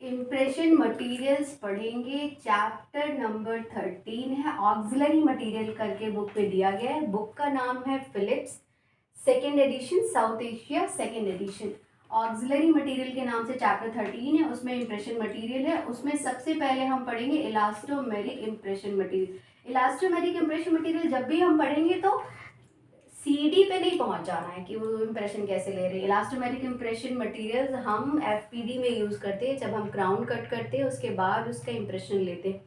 Impression materials पढ़ेंगे। Chapter number 13 है, auxiliary material करके बुक पे दिया गया है। बुक का नाम है Philips, second edition, South Asia, second edition. Auxiliary material के नाम से चैप्टर 13 है, उसमें इम्प्रेशन मटेरियल है। उसमें सबसे पहले हम पढ़ेंगे elastomeric impression material. Elastomeric impression material जब भी हम पढ़ेंगे तो सीडी पे नहीं पहुंच जाना है कि वो इम्प्रेशन कैसे ले रहे हैं। इलास्टोमेरिक इम्प्रेशन मटेरियल्स हम एफपीडी में यूज़ करते हैं, जब हम क्राउन कट करते हैं उसके बाद उसका इम्प्रेशन लेते हैं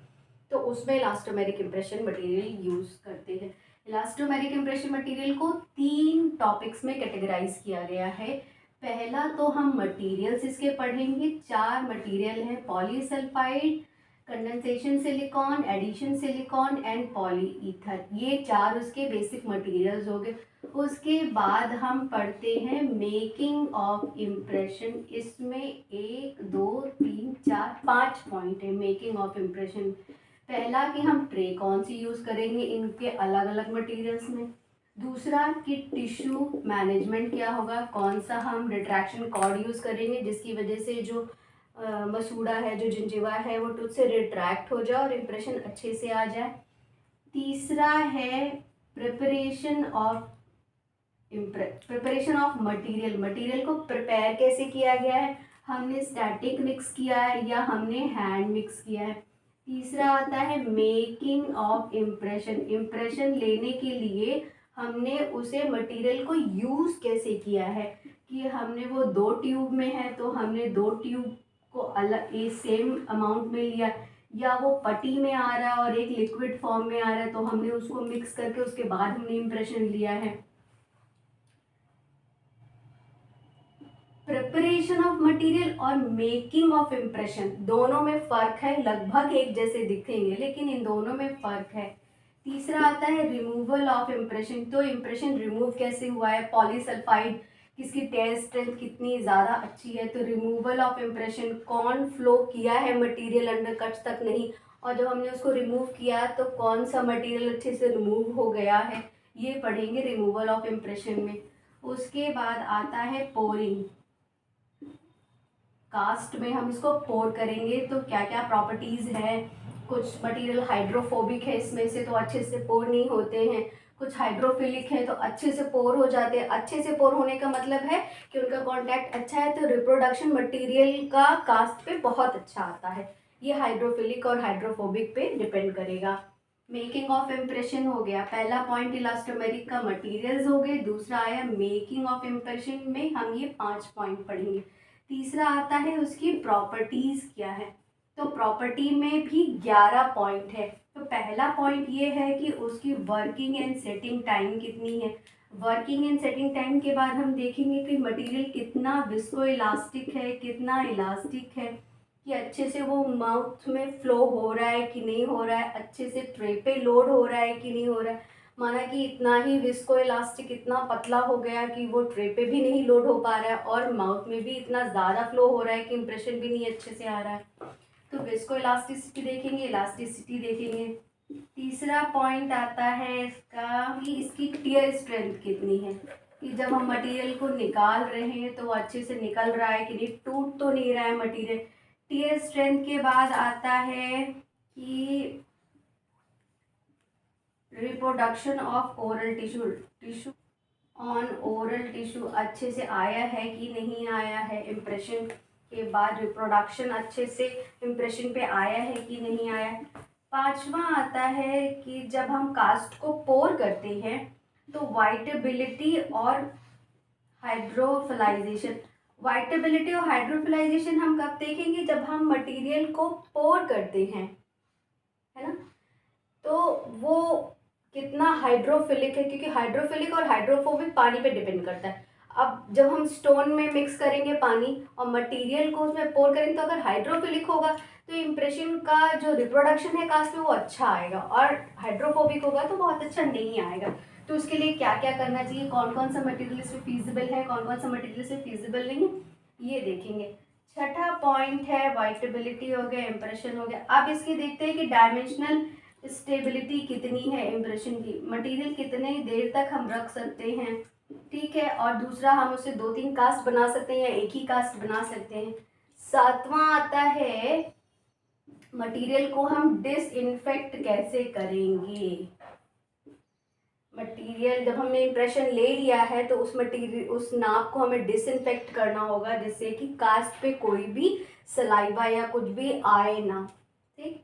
तो उसमें इलास्टोमेरिक इम्प्रेशन मटेरियल यूज़ करते हैं। इलास्टोमेरिक इम्प्रेशन मटेरियल को 3 टॉपिक्स में कैटेगराइज किया गया है। पहला तो हम मटेरियल्स इसके पढ़ेंगे। 4 मटेरियल हैं, polysulphide, condensation silicone, addition silicone and polyether. ये 4 उसके बेसिक मटेरियल्स हो गए। उसके बाद हम पढ़ते हैं मेकिंग ऑफ इम्प्रेशन। इसमें 1 2 3 4 5 पॉइंट है मेकिंग ऑफ इम्प्रेशन। पहला कि हम ट्रे कौन सी यूज़ करेंगे इनके अलग अलग मटेरियल्स में। दूसरा कि टिश्यू मैनेजमेंट क्या होगा, कौन सा हम रिट्रैक्शन कॉर्ड यूज़ करेंगे जिसकी वजह से जो मसूड़ा है, जो जिंजिवा है, वो टूथ से रिट्रैक्ट हो जाए और इम्प्रेशन अच्छे से आ जाए। तीसरा है प्रिपरेशन ऑफ मटेरियल। मटेरियल को प्रिपेयर कैसे किया गया है, हमने स्टैटिक मिक्स किया है या हमने हैंड मिक्स किया है। तीसरा आता है मेकिंग ऑफ इम्प्रेशन। इम्प्रेशन लेने के लिए हमने उसे मटेरियल को यूज़ कैसे किया है, कि हमने वो 2 ट्यूब में है तो हमने 2 ट्यूब को अलग एक सेम अमाउंट में लिया, या वो पट्टी में आ रहा है और एक लिक्विड फॉर्म में आ रहा है तो हमने उसको मिक्स करके उसके बाद हमने इम्प्रेशन लिया है। प्रिपरेशन ऑफ मटेरियल और मेकिंग ऑफ इम्प्रेशन दोनों में फ़र्क है, लगभग एक जैसे दिखेंगे लेकिन इन दोनों में फ़र्क है। तीसरा आता है रिमूवल ऑफ इम्प्रेशन। तो इम्प्रेशन रिमूव कैसे हुआ है, पॉलीसल्फाइड किसकी टेस्ट स्ट्रेंथ कितनी ज़्यादा अच्छी है, तो रिमूवल ऑफ इम्प्रेशन कौन फ्लो किया है मटेरियल अंडर कट्स तक नहीं, और जब हमने उसको रिमूव किया तो कौन सा मटेरियल अच्छे से रिमूव हो गया है, ये पढ़ेंगे रिमूवल ऑफ इम्प्रेशन में। उसके बाद आता है पोरिंग। कास्ट में हम इसको पोर करेंगे तो क्या क्या प्रॉपर्टीज़ है। कुछ मटेरियल हाइड्रोफोबिक है इसमें से तो अच्छे से पोर नहीं होते हैं, कुछ हाइड्रोफिलिक है तो अच्छे से पोर हो जाते हैं। अच्छे से पोर होने का मतलब है कि उनका कांटेक्ट अच्छा है तो रिप्रोडक्शन मटेरियल का कास्ट पे बहुत अच्छा आता है। ये हाइड्रोफिलिक और हाइड्रोफोबिक पे डिपेंड करेगा। मेकिंग ऑफ इम्प्रेशन हो गया, पहला पॉइंट इलास्टोमेरिक का मटेरियल्स हो गए। दूसरा आया मेकिंग ऑफ इम्प्रेशन में हम ये 5 पॉइंट पढ़ेंगे। तीसरा आता है उसकी प्रॉपर्टीज़ क्या है, तो प्रॉपर्टी में भी 11 पॉइंट है। तो पहला पॉइंट ये है कि उसकी वर्किंग एंड सेटिंग टाइम कितनी है। वर्किंग एंड सेटिंग टाइम के बाद हम देखेंगे कि मटेरियल कितना विस्को इलास्टिक है, कितना इलास्टिक है, कि अच्छे से वो माउथ में फ्लो हो रहा है कि नहीं हो रहा है, अच्छे से ट्रे पे लोड हो रहा है कि नहीं हो रहा है। माना कि इतना ही विस्को इलास्टिक इतना पतला हो गया कि वो ट्रे पे भी नहीं लोड हो पा रहा है और माउथ में भी इतना ज़्यादा फ्लो हो रहा है कि इम्प्रेशन भी नहीं अच्छे से आ रहा है, तो विस्को इलास्टिसिटी देखेंगे, इलास्टिसिटी देखेंगे। तीसरा पॉइंट आता है इसका कि इसकी टियर स्ट्रेंथ कितनी है, कि जब हम मटेरियल को निकाल रहे हैं तो वो अच्छे से निकल रहा है कि नहीं, टूट तो नहीं रहा है मटेरियल। टियर स्ट्रेंथ के बाद आता है कि reproduction of oral tissue. Tissue on oral tissue अच्छे से आया है कि नहीं आया है, इम्प्रेशन के बाद रिप्रोडक्शन अच्छे से इम्प्रेशन पे आया है कि नहीं आया। पांचवा आता है कि जब हम कास्ट को पोर करते हैं तो वाइटेबिलिटी और हाइड्रोफिलाइजेशन। वाइटेबिलिटी और हाइड्रोफिलाइजेशन हम कब देखेंगे, जब हम मटेरियल को पोर करते हैं, है ना, तो वो कितना हाइड्रोफिलिक है, क्योंकि हाइड्रोफिलिक और हाइड्रोफोबिक पानी पे डिपेंड करता है। अब जब हम स्टोन में मिक्स करेंगे पानी और मटेरियल को उसमें पोर करेंगे तो अगर हाइड्रोफिलिक होगा तो इम्प्रेशन का जो रिप्रोडक्शन है कास्ट में वो अच्छा आएगा, और हाइड्रोफोबिक होगा तो बहुत अच्छा नहीं आएगा। तो उसके लिए क्या क्या करना चाहिए, कौन कौन सा मटेरियल इसमें फीजिबल है, कौन कौन सा मटेरियल इसमें फीजिबल नहीं है, ये देखेंगे। छठा पॉइंट है वाइटेबिलिटी हो गया, इम्प्रेशन हो गया। अब इसकी देखते हैं कि डायमेंशनल स्टेबिलिटी कितनी है इम्प्रेशन की, मटेरियल कितने देर तक हम रख सकते हैं, ठीक है। और दूसरा हम उसे 2-3 कास्ट बना सकते हैं या एक ही कास्ट बना सकते हैं। सातवां आता है मटेरियल को हम डिसइंफेक्ट कैसे करेंगे। मटेरियल जब हमने इम्प्रेशन ले लिया है तो उस मटेरियल उस नाप को हमें डिसइंफेक्ट करना होगा, जिससे कि कास्ट पे कोई भी सलाइवा या कुछ भी आए ना। ठीक।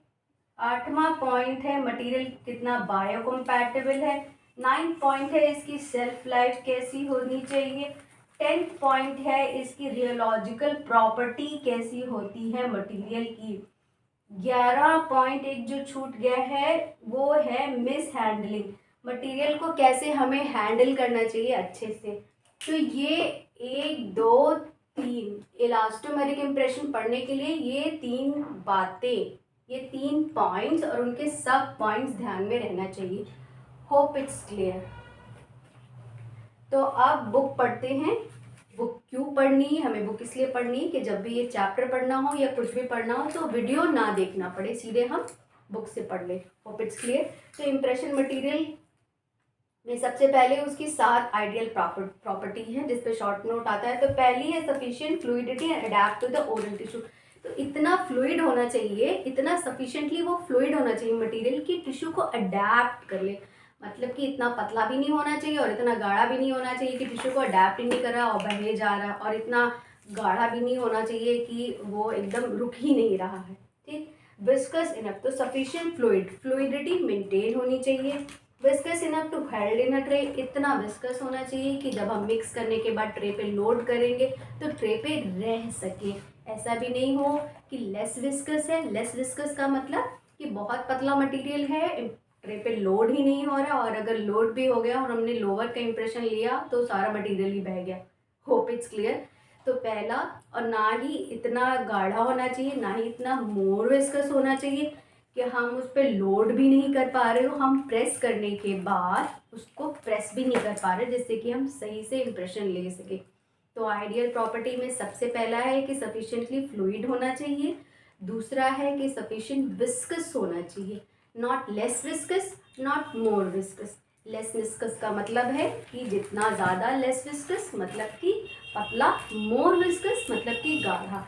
आठवां पॉइंट है मटेरियल कितना बायोकम्पैटिबल है। 9 पॉइंट है इसकी सेल्फ लाइफ कैसी होनी चाहिए। 10 पॉइंट है इसकी रियोलॉजिकल प्रॉपर्टी कैसी होती है मटेरियल की। 11 पॉइंट एक जो छूट गया है वो है मिस हैंडलिंग, मटेरियल को कैसे हमें हैंडल करना चाहिए अच्छे से। तो ये 1 2 3 इलास्टोमेरिक इम्प्रेशन पढ़ने के लिए ये 3 बातें, ये 3 पॉइंट्स और उनके सब पॉइंट्स ध्यान में रहना चाहिए। Hope it's clear. तो अब बुक पढ़ते हैं। बुक क्यों पढ़नी है, हमें बुक इसलिए पढ़नी है कि जब भी ये चैप्टर पढ़ना हो या कुछ भी पढ़ना हो तो वीडियो ना देखना पड़े, सीधे हम बुक से पढ़ ले। Hope it's clear. तो इम्प्रेशन मटेरियल में सबसे पहले उसकी 7 आइडियल प्रॉपर्टी हैं जिस पे शॉर्ट नोट आता है। तो पहली है sufficient fluidity and adept to the oral tissue. तो इतना फ्लूइड होना चाहिए, इतना सफिशिएंटली वो फ्लूइड होना चाहिए मटेरियल की टिश्यू को अडेप्ट कर ले। मतलब कि इतना पतला भी नहीं होना चाहिए और इतना गाढ़ा भी नहीं होना चाहिए कि टिश्यू को अडेप्ट ही नहीं कर रहा और बहे जा रहा, और इतना गाढ़ा भी नहीं होना चाहिए कि वो एकदम रुक ही नहीं रहा है। ठीक। विस्कस इनफ, तो सफिशिएंट फ्लूइडिटी मेंटेन होनी चाहिए। Viscous enough to held in a tray, इतना विस्कस होना चाहिए कि जब हम मिक्स करने के बाद ट्रे पे लोड करेंगे तो ट्रे पे रह सके। ऐसा भी नहीं हो कि लेस विस्कस है। लेस विस्कस का मतलब कि बहुत पतला मटेरियल है, ट्रे पे लोड ही नहीं हो रहा, और अगर लोड भी हो गया और हमने लोअर का इम्प्रेशन लिया तो सारा मटेरियल ही बह गया। Hope it's clear. तो पहला, और ना ही इतना गाढ़ा होना चाहिए ना ही इतना मोर विस्कस होना चाहिए कि हम उस पर लोड भी नहीं कर पा रहे हो, हम प्रेस करने के बाद उसको प्रेस भी नहीं कर पा रहे जिससे कि हम सही से इम्प्रेशन ले सके। तो आइडियल प्रॉपर्टी में सबसे पहला है कि सफिशिएंटली फ्लूइड होना चाहिए। दूसरा है कि सफिशिएंट विस्कस होना चाहिए, not less viscous not more viscous. Less viscous का मतलब है कि जितना ज़्यादा लेस विस्कस मतलब कि पतला, मोर विस्कस मतलब कि गाढ़ा।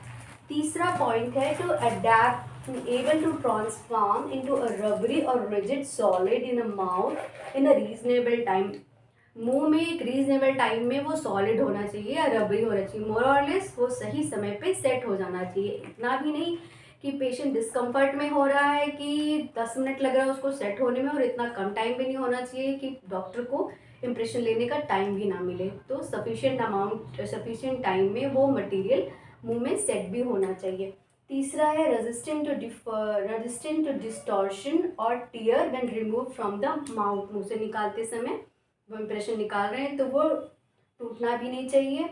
तीसरा पॉइंट है to adept, able to transform into a rubbery or rigid solid in a mouth in a reasonable time। मुंह में एक रीजनेबल टाइम में वो सॉलिड होना चाहिए या रबरी होना चाहिए, मोर और लेस वो सही समय पे सेट हो जाना चाहिए। इतना भी नहीं कि पेशेंट डिस्कम्फर्ट में हो रहा है कि 10 मिनट लग रहा है उसको सेट होने में, और इतना कम टाइम भी नहीं होना चाहिए कि डॉक्टर को इम्प्रेशन लेने का टाइम भी ना मिले। तो सफिशिएंट टाइम में वो मटेरियल मुंह में सेट भी होना चाहिए। तीसरा है रेजिस्टेंट टू डिस्टॉर्शन और tear when remove from the mouth. मुंह से निकालते समय वो इम्प्रेशन निकाल रहे हैं तो वो टूटना भी नहीं चाहिए।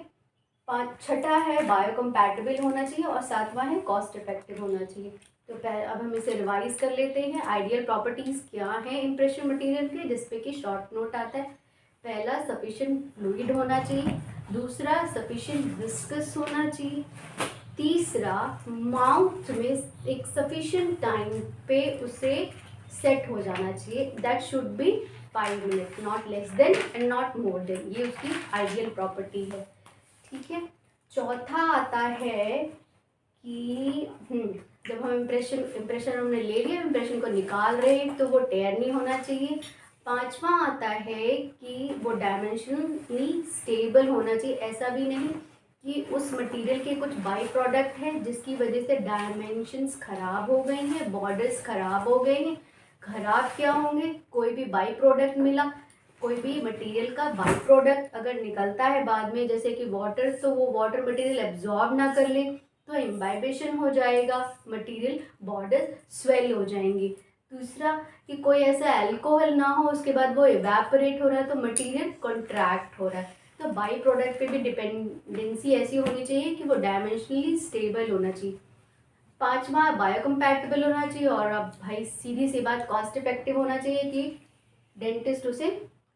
छठा है बायोकम्पैटिबल होना चाहिए, और सातवां है कॉस्ट इफेक्टिव होना चाहिए। तो अब हम इसे रिवाइज कर लेते हैं। आइडियल प्रॉपर्टीज़ क्या हैं इम्प्रेशन मटेरियल के, जिसपे कि शॉर्ट नोट आता है। पहला, सफिशिएंट फ्लूइड होना चाहिए। दूसरा, सफिशिएंट विस्कस होना चाहिए। तीसरा, माउथ में एक सफिशिएंट टाइम पे उसे सेट हो जाना चाहिए, that should be 5 minute, not less than and not more than. ये उसकी आइडियल प्रॉपर्टी है। ठीक है। चौथा आता है कि जब हम इम्प्रेशन हमने ले लिया, इम्प्रेशन को निकाल रहे हैं तो वो टेयर नहीं होना चाहिए। पांचवा आता है कि वो डायमेंशनली स्टेबल होना चाहिए। ऐसा भी नहीं कि उस मटेरियल के कुछ बाई प्रोडक्ट हैं जिसकी वजह से डायमेंशंस खराब हो गए हैं, बॉर्डर्स खराब हो गए हैं। खराब क्या होंगे, कोई भी बाई प्रोडक्ट मिला, कोई भी मटेरियल का बाई प्रोडक्ट अगर निकलता है बाद में जैसे कि वाटर, तो वो वाटर मटेरियल एब्जॉर्ब ना कर ले तो इम्बाइबेशन हो जाएगा, मटेरियल बॉर्डर स्वेल हो जाएंगी। दूसरा कि कोई ऐसा अल्कोहल ना हो उसके बाद वो इवेपोरेट हो रहा है तो मटेरियल कॉन्ट्रैक्ट हो रहा है। तो बाई प्रोडक्ट पे भी डिपेंडेंसी ऐसी होनी चाहिए कि वो डायमेंशनली स्टेबल होना चाहिए। पांचवा, बायोकम्पैटिबल होना चाहिए। और अब भाई सीधी सी बात, कॉस्ट इफेक्टिव होना चाहिए कि डेंटिस्ट उसे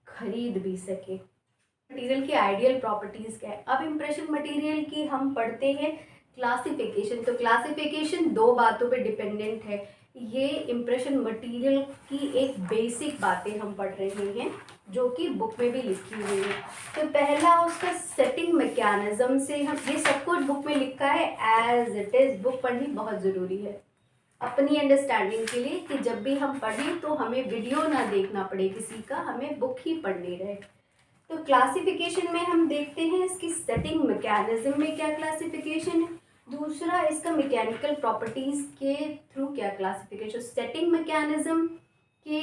खरीद भी सके। मटेरियल की आइडियल प्रॉपर्टीज़ क्या है। अब इम्प्रेशन मटेरियल की हम पढ़ते हैं क्लासिफिकेशन। तो क्लासिफिकेशन 2 बातों पे डिपेंडेंट है। ये इम्प्रेशन मटेरियल की एक बेसिक बातें हम पढ़ रहे हैं। जो कि बुक में भी लिखी हुई है। तो पहला उसका सेटिंग मैकेनिज्म से, हम ये सब कुछ बुक में लिखा है एज इट इज़। बुक पढ़नी बहुत ज़रूरी है अपनी अंडरस्टैंडिंग के लिए, कि जब भी हम पढ़ें तो हमें वीडियो ना देखना पड़े किसी का, हमें बुक ही पढ़नी रहे। तो क्लासिफिकेशन में हम देखते हैं इसकी सेटिंग मैकेनिज्म में क्या क्लासिफिकेशन है, दूसरा इसका मैकेनिकल प्रॉपर्टीज़ के थ्रू क्या क्लासिफिकेशन। सेटिंग मैकेनिज्म के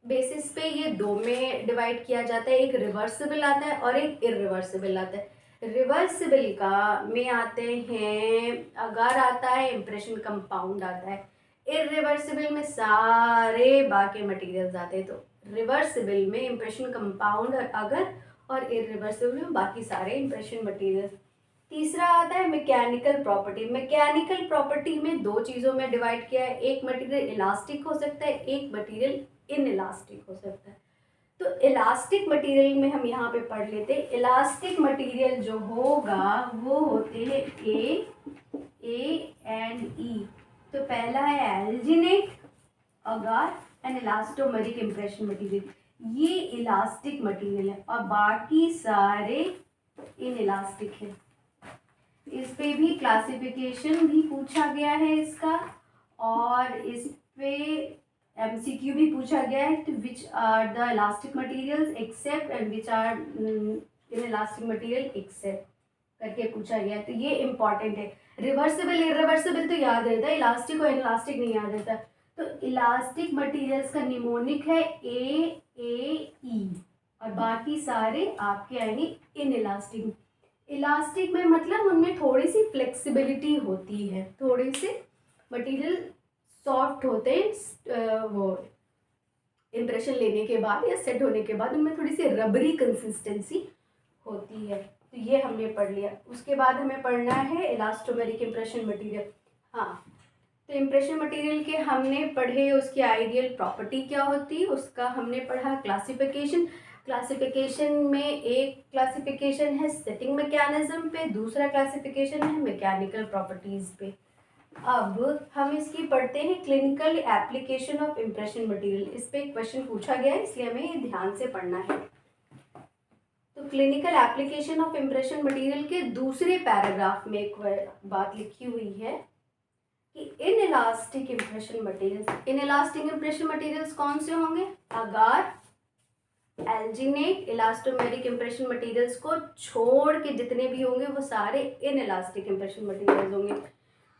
बेसिस पे ये दो में डिवाइड किया जाता है, एक रिवर्सिबल आता है और एक इरिवर्सिबल आता है। रिवर्सिबल का में आते हैं, अगर आता है इम्प्रेशन कंपाउंड आता है, इरिवर्सिबल में सारे बाकी मटेरियल्स आते हैं। तो रिवर्सिबल में इम्प्रेशन कंपाउंड और अगर, और इरिवर्सिबल में बाकी सारे इम्प्रेशन मटेरियल्स। तीसरा आता है मैकेनिकल प्रॉपर्टी। मैकेनिकल प्रॉपर्टी में दो चीज़ों में डिवाइड किया है, एक मटेरियल इलास्टिक हो सकता है, एक मटेरियल इनइलास्टिक हो सकता है। तो इलास्टिक मटेरियल में हम यहाँ पे पढ़ लेते हैं। इलास्टिक मटेरियल जो होगा वो होते हैं ए एंड ई। तो पहला है alginate, agar and elastomeric impression material, ये इलास्टिक मटेरियल है और बाकी सारे इनइलास्टिक है। इस पे भी क्लासिफिकेशन भी पूछा गया है इसका, और इस पे एमसीक्यू भी पूछा गया है, तो which are the elastic materials except and which are inelastic material except करके पूछा गया है। तो ये इंपॉर्टेंट है। रिवर्सिबल इरिवर्सिबल तो याद रहता है, इलास्टिक और इनइलास्टिक नहीं याद रहता। तो इलास्टिक मटेरियल्स का निमोनिक है ए और बाकी सारे आपके आएंगे इनइलास्टिक। इलास्टिक में मतलब उनमें थोड़ी सी फ्लेक्सिबिलिटी होती है, थोड़े से मटेरियल सॉफ्ट होते हैं, वो इम्प्रेशन लेने के बाद या सेट होने के बाद उनमें थोड़ी सी रबरी कंसिस्टेंसी होती है। तो ये हमने पढ़ लिया। उसके बाद हमें पढ़ना है इलास्टोमेरिक इम्प्रेशन मटेरियल। हाँ, तो इम्प्रेशन मटेरियल के हमने पढ़े उसकी आइडियल प्रॉपर्टी क्या होती है, उसका हमने पढ़ा क्लासिफिकेशन। क्लासिफिकेशन में एक क्लासिफिकेशन है सेटिंग मैकेनिज्म पे, दूसरा क्लासिफिकेशन है मैकेनिकल प्रॉपर्टीज पे। अब हम इसकी पढ़ते हैं clinical application of impression material. इस पे एक क्वेश्चन पूछा गया है, इसलिए हमें ये ध्यान से पढ़ना है। तो clinical application of impression material के दूसरे पैराग्राफ में एक बात लिखी हुई है कि inelastic impression materials, inelastic impression materials कौन से होंगे, अगार, एल्जिनेट, इलास्टोमेरिक इम्प्रेशन मटेरियल्स को छोड़ के जितने भी होंगे वो सारे इनइलास्टिक इम्प्रेशन मटेरियल्स होंगे।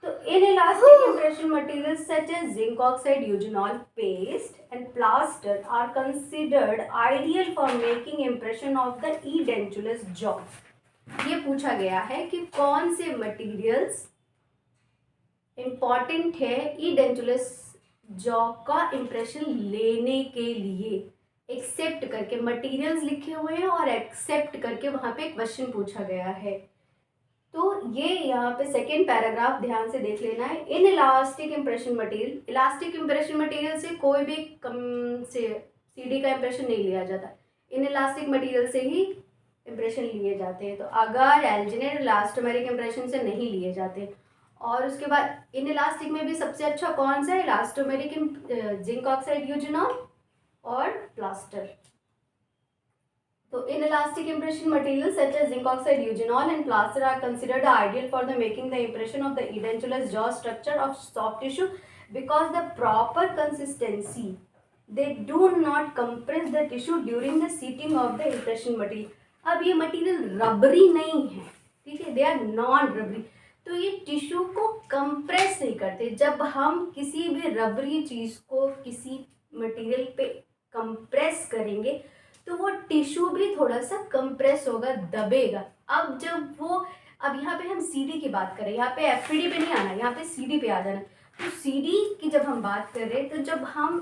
तो inelastic impression materials such as zinc oxide, eugenol paste and plaster are considered ideal for making impression of the edentulous jaw। ये पूछा गया है कि कौन से मटेरियल्स इंपॉर्टेंट है edentulous jaw का इम्प्रेशन लेने के लिए। एक्सेप्ट करके मटेरियल्स लिखे हुए हैं और एक्सेप्ट करके वहाँ पे क्वेश्चन पूछा गया है। तो ये यहाँ पे सेकेंड पैराग्राफ ध्यान से देख लेना है। In elastic impression material, elastic impression material से कोई भी कम से सीडी का इम्प्रेशन नहीं लिया जाता, इन इलास्टिक मटेरियल से ही इम्प्रेशन लिए जाते हैं। तो अगर एल्जिनेट इलास्टोमेरिक इम्प्रेशन से नहीं लिए जाते। और उसके बाद इन इलास्टिक में भी सबसे अच्छा कौन सा है, इलास्टोमेरिक, जिंक ऑक्साइड, यूजेनॉल और plaster. So inelastic impression materials such as zinc oxide, eugenol and plaster are considered ideal for the making the impression of the edentulous jaw structure of soft tissue because the proper consistency, they do not compress the tissue during the seating of the impression material। अब ये material रबरी नहीं है, ठीक है, they are non रबरी, तो ये tissue को compress नहीं करते। जब हम किसी भी रबरी चीज़ को किसी मटेरियल पे कंप्रेस करेंगे तो वो टिश्यू भी थोड़ा सा कंप्रेस होगा, दबेगा। अब जब वो, अब यहाँ पे हम सीडी की बात करें, यहाँ पे एफपीडी पे नहीं आना, यहाँ पे सीडी पे आ जाना। तो सीडी की जब हम बात कर रहे हैं तो जब हम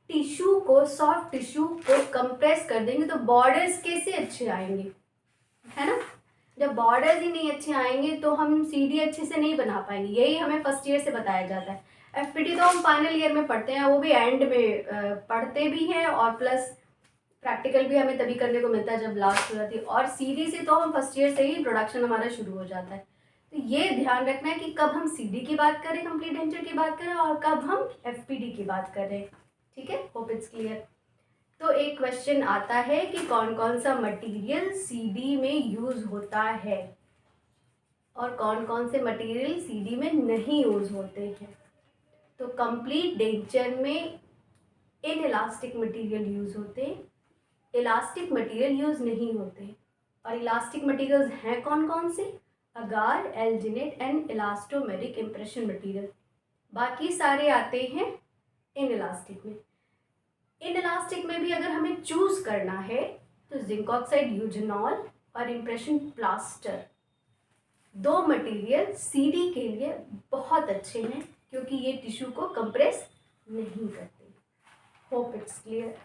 टिश्यू को, सॉफ्ट टिश्यू को कंप्रेस कर देंगे तो बॉर्डर्स कैसे अच्छे आएंगे, है ना। जब बॉर्डर्स ही नहीं अच्छे आएंगे तो हम सीडी अच्छे से नहीं बना पाएंगे। यही हमें फर्स्ट ईयर से बताया जाता है। एफपीडी तो हम फाइनल ईयर में पढ़ते हैं, वो भी एंड में पढ़ते भी हैं और प्लस प्रैक्टिकल भी हमें तभी करने को मिलता है जब लास्ट हो जाती है। और सीडी से तो हम फर्स्ट ईयर से ही प्रोडक्शन हमारा शुरू हो जाता है। तो ये ध्यान रखना है कि कब हम सीडी की बात करें, कंप्लीट डेंचर की बात करें, और कब हम एफपीडी की बात करें, ठीक है। Hope it's clear. तो एक क्वेश्चन आता है कि कौन कौन सा मटेरियल सीडी में यूज होता है और कौन कौन से मटेरियल सीडी में नहीं यूज होते हैं। तो कंप्लीट डेंचर में इन इलास्टिक मटेरियल यूज होते हैं, इलास्टिक मटेरियल यूज नहीं होते। और इलास्टिक मटेरियल्स हैं कौन कौन से? Agar, alginate and elastomeric impression material. बाकी सारे आते हैं इन इलास्टिक में। इन इलास्टिक में भी अगर हमें चूज करना है तो जिंक ऑक्साइड यूजेनॉल और इम्प्रेशन प्लास्टर, दो मटेरियल सीडी के लिए बहुत अच्छे हैं क्योंकि ये टिश्यू को कंप्रेस नहीं करते। Hope it's clear.